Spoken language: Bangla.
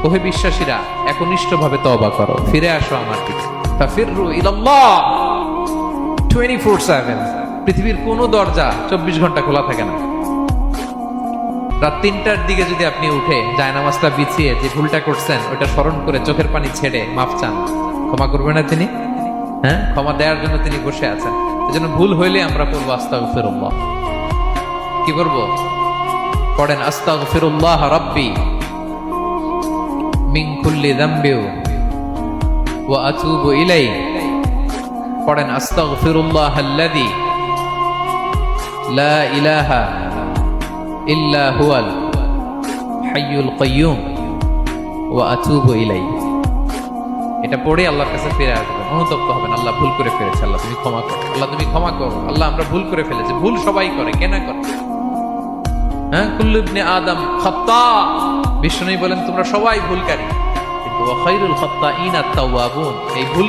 ওহে বিশ্বাসীরা, একনিষ্ঠভাবে তওবা করো, ফিরে আসো আমার দিকে। ফাফিররু ইলাল্লাহ 24/7। পৃথিবীর কোনো দরজা 24 ঘন্টা খোলা থাকে না। রাত 3টার দিকে যদি আপনি উঠে জায়নামাজটা বিছিয়ে যে ভুলটা করছেন ওটা স্মরণ করে চোখের পানি ছেড়ে মাফ চান, ক্ষমা করবেন না তিনি? হ্যাঁ, ক্ষমা দেওয়ার জন্য তিনি বসে আছেন। এজন্য ভুল হইলে আমরা পড়বো আস্তাগফিরুল্লাহ। কি করবো? পড়েন আস্তাগফিরুল্লাহ রাব্বি মিন কুল্লি যামবি ওয়া আতুবু ইলাইহি। পড়েন আস্তাগফিরুল্লাহাল্লাযী লা ইলাহা ইল্লা হুয়াল হাইয়ুল কাইয়্যুম ওয়া আতুবু ইলাইহি। এটা পড়ে আল্লাহর কাছে ফিরে আসবেন, অনুতপ্ত হবেন, আল্লাহ ভুল করে ফেলেছে, আল্লাহ তুমি ক্ষমা করো, আল্লাহ তুমি ক্ষমা করো, আল্লাহ আমরা ভুল করে ফেলেছি। ভুল সবাই করে, কেন করে? হ্যাঁ, কুল্লু ইবনে আদম খাত্তা। বিষ্ণু বলেন তোমরা সবাই ভুলকারী, কিন্তু ওয়া খায়রুল খাত্তাইনা আত-তাওয়াবুন। এই ভুল